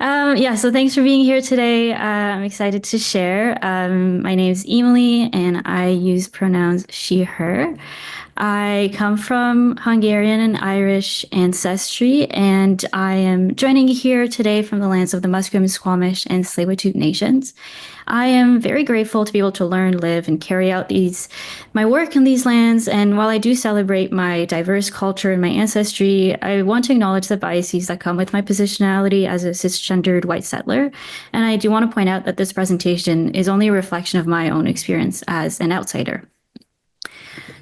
Yeah, so thanks for being here today. I'm excited to share. My name is Emily, and I use pronouns she, her. I come from Hungarian and Irish ancestry, and I am joining you here today from the lands of the Musqueam, Squamish, and Tsleil-Waututh nations. I am very grateful to be able to learn, live, and carry out my work in these lands. And while I do celebrate my diverse culture and my ancestry, I want to acknowledge the biases that come with my positionality as a cisgendered white settler. And I do want to point out that this presentation is only a reflection of my own experience as an outsider.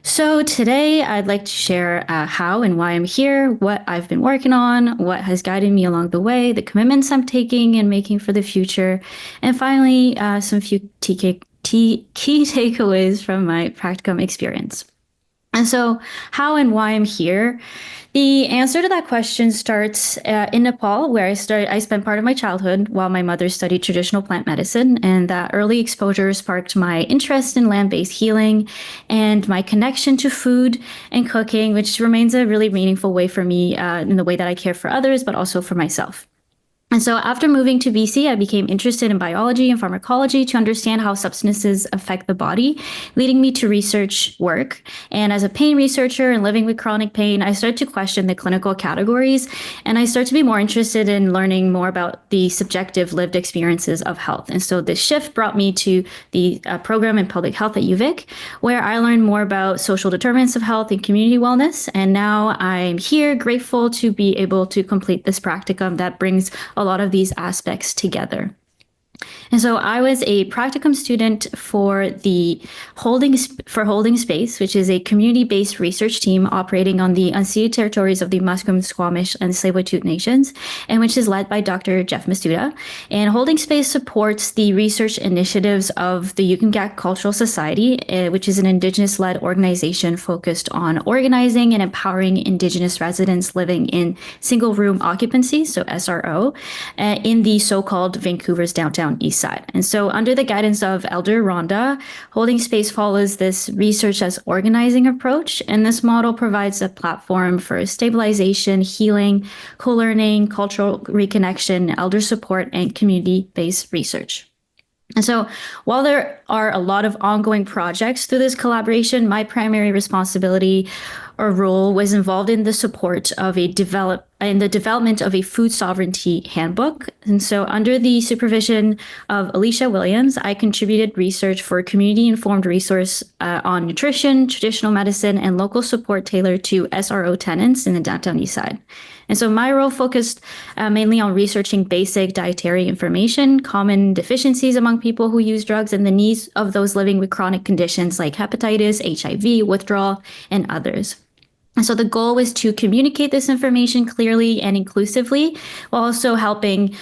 So today I'd like to share how and why I'm here, what I've been working on, what has guided me along the way, the commitments I'm taking and making for the future, and finally some few key takeaways from my practicum experience. And so how and why I'm here. The answer to that question starts in Nepal, where I spent part of my childhood while my mother studied traditional plant medicine, and that early exposure sparked my interest in land-based healing and my connection to food and cooking, which remains a really meaningful way for me in the way that I care for others, but also for myself. And so after moving to BC, I became interested in biology and pharmacology to understand how substances affect the body, leading me to research work. And as a pain researcher and living with chronic pain, I started to question the clinical categories, and I started to be more interested in learning more about the subjective lived experiences of health. And so this shift brought me to the program in public health at UVic, where I learned more about social determinants of health and community wellness. And now I'm here grateful to be able to complete this practicum that brings a lot of these aspects together. And so I was a practicum student for Holding Space, which is a community-based research team operating on the unceded territories of the Musqueam, Squamish, and Tsleil-Waututh nations, and which is led by Dr. Jeff Mastuda. And Holding Space supports the research initiatives of the Yukon Cultural Society, which is an Indigenous-led organization focused on organizing and empowering Indigenous residents living in single-room occupancy, so SRO, in the so-called Vancouver's downtown east side. And so under the guidance of Elder Rhonda, Holding Space follows this research as organizing approach, and this model provides a platform for stabilization, healing, co-learning, cultural reconnection, elder support, and community-based research. And so while there are a lot of ongoing projects through this collaboration, my primary responsibility or role was involved in the support of the development of a food sovereignty handbook. And so under the supervision of Alicia Williams, I contributed research for a community-informed resource on nutrition, traditional medicine, and local support tailored to SRO tenants in the downtown east side. And so my role focused mainly on researching basic dietary information, common deficiencies among people who use drugs, and the needs of those living with chronic conditions like hepatitis, HIV, withdrawal, and others. And so the goal was to communicate this information clearly and inclusively, while also helping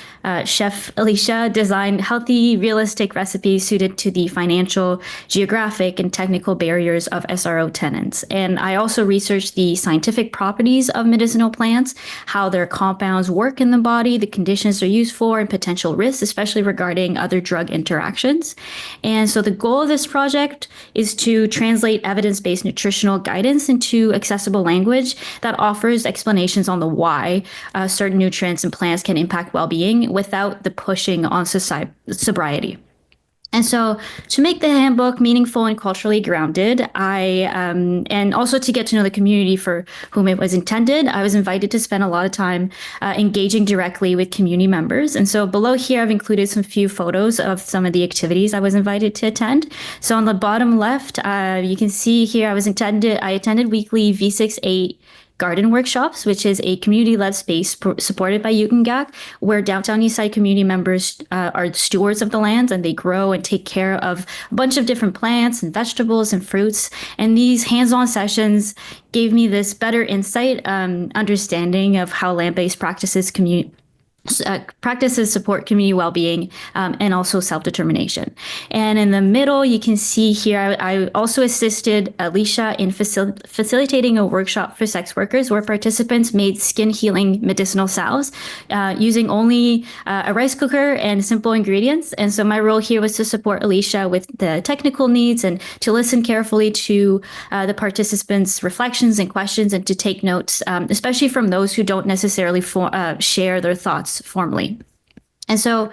Chef Alicia design healthy, realistic recipes suited to the financial, geographic, and technical barriers of SRO tenants. And I also researched the scientific properties of medicinal plants, how their compounds work in the body, the conditions they're used for, and potential risks, especially regarding other drug interactions. And so the goal of this project is to translate evidence-based nutritional guidance into accessible language that offers explanations on the why certain nutrients and plants can impact well-being without the pushing on sobriety. And so to make the handbook meaningful and culturally grounded, and also to get to know the community for whom it was intended, I was invited to spend a lot of time engaging directly with community members. And so below here, I've included some few photos of some of the activities I was invited to attend. So on the bottom left, you can see here I attended weekly V68 garden workshops, which is a community-led space supported by Yukon, where downtown Eastside community members are stewards of the lands, and they grow and take care of a bunch of different plants and vegetables and fruits. And these hands-on sessions gave me this better insight, understanding of how land-based practices support community well-being and also self-determination. And in the middle, you can see here, I also assisted Alicia in facilitating a workshop for sex workers where participants made skin healing medicinal salves using only a rice cooker and simple ingredients. And so my role here was to support Alicia with the technical needs and to listen carefully to the participants' reflections and questions, and to take notes, especially from those who don't necessarily share their thoughts formally. And so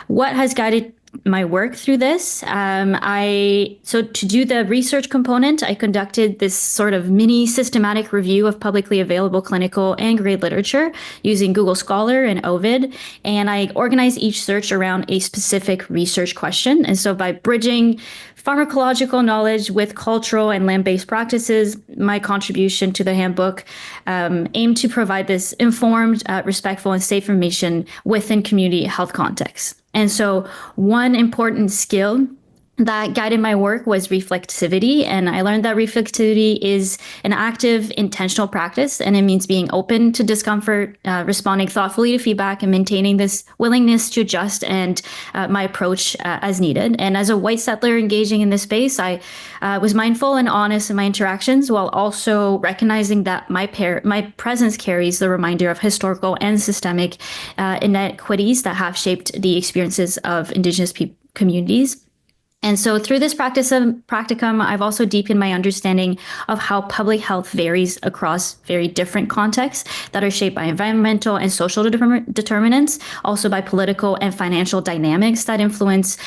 what has guided my work through this? So to do the research component, I conducted this sort of mini systematic review of publicly available clinical and grade literature using Google Scholar and Ovid. And I organized each search around a specific research question. And so by bridging pharmacological knowledge with cultural and land-based practices, my contribution to the handbook aimed to provide this informed, respectful, and safe information within community health contexts. And so one important skill that guided my work was reflexivity. And I learned that reflexivity is an active, intentional practice, and it means being open to discomfort, responding thoughtfully to feedback, and maintaining this willingness to adjust and my approach as needed. And as a white settler engaging in this space, I was mindful and honest in my interactions, while also recognizing that my presence carries the reminder of historical and systemic inequities that have shaped the experiences of Indigenous communities. And so through this practicum, I've also deepened my understanding of how public health varies across very different contexts that are shaped by environmental and social determinants, also by political and financial dynamics that influence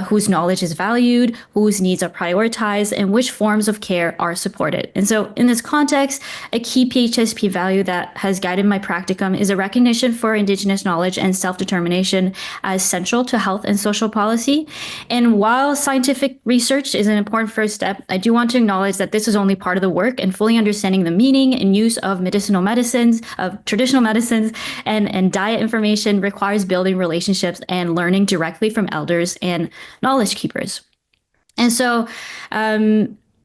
whose knowledge is valued, whose needs are prioritized, and which forms of care are supported. And so in this context, a key PHSP value that has guided my practicum is a recognition for Indigenous knowledge and self-determination as central to health and social policy. And while scientific research is an important first step, I do want to acknowledge that this is only part of the work, and fully understanding the meaning and use of medicinal medicines, of traditional medicines, and diet information requires building relationships and learning directly from elders and knowledge keepers. And so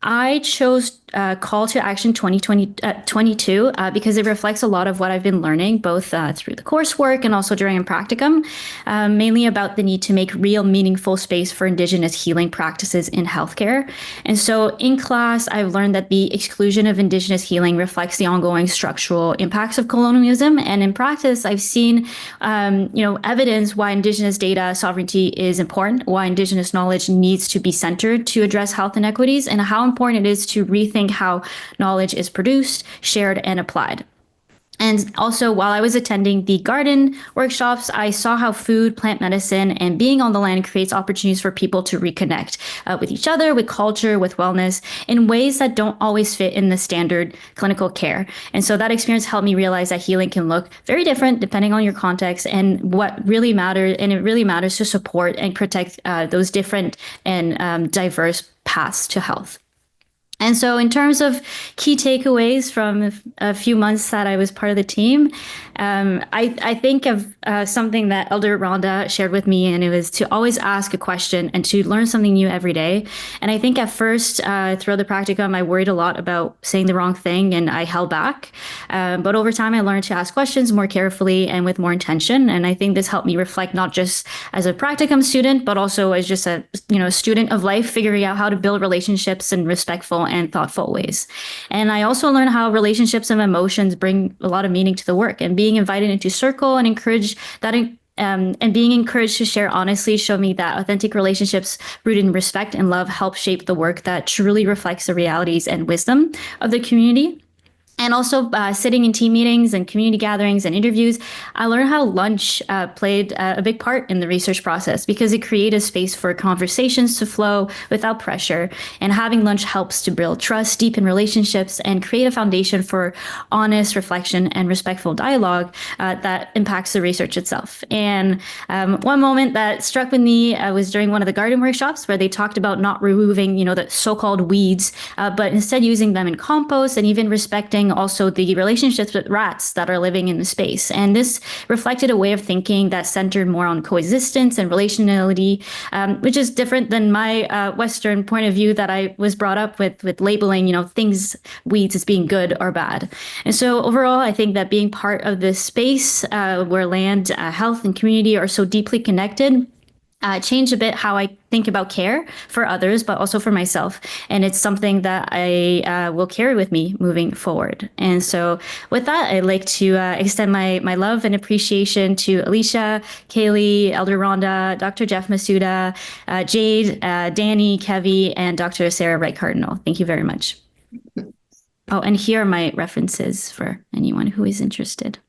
I chose Call to Action 2022 because it reflects a lot of what I've been learning, both through the coursework and also during practicum, mainly about the need to make real meaningful space for Indigenous healing practices in healthcare. And so in class, I've learned that the exclusion of Indigenous healing reflects the ongoing structural impacts of colonialism. And in practice, I've seen evidence why Indigenous data sovereignty is important, why Indigenous knowledge needs to be centered to address health inequities, and how important it is to rethink how knowledge is produced, shared, and applied. And also, while I was attending the garden workshops, I saw how food, plant medicine, and being on the land creates opportunities for people to reconnect with each other, with culture, with wellness, in ways that don't always fit in the standard clinical care. And so that experience helped me realize that healing can look very different depending on your context, and what really matters, and it really matters to support and protect those different and diverse paths to health. And so in terms of key takeaways from a few months that I was part of the team, I think of something that Elder Rhonda shared with me, and it was to always ask a question and to learn something new every day. And I think at first, throughout the practicum, I worried a lot about saying the wrong thing, and I held back. But over time, I learned to ask questions more carefully and with more intention. And I think this helped me reflect not just as a practicum student, but also as just a student of life, figuring out how to build relationships in respectful and thoughtful ways. And I also learned how relationships and emotions bring a lot of meaning to the work, and being invited into circle and encouraged that and being encouraged to share honestly showed me that authentic relationships rooted in respect and love help shape the work that truly reflects the realities and wisdom of the community. And also sitting in team meetings and community gatherings and interviews, I learned how lunch played a big part in the research process, because it created a space for conversations to flow without pressure. And having lunch helps to build trust, deepen relationships, and create a foundation for honest reflection and respectful dialogue that impacts the research itself. And one moment that struck with me was during one of the garden workshops, where they talked about not removing, the so-called weeds, but instead using them in compost, and even respecting also the relationships with rats that are living in the space. And this reflected a way of thinking that centered more on coexistence and relationality, which is different than my Western point of view that I was brought up with labeling, things, weeds, as being good or bad. And so overall, I think that being part of this space where land, health, and community are so deeply connected changed a bit how I think about care for others, but also for myself. And it's something that I will carry with me moving forward. And so with that, I'd like to extend my love and appreciation to Alicia, Kaylee, Elder Rhonda, Dr. Jeff Masuda, Jade, Danny, Kevi, and Dr. Sarah Wright-Cardinal. Thank you very much. Oh, and here are my references for anyone who is interested.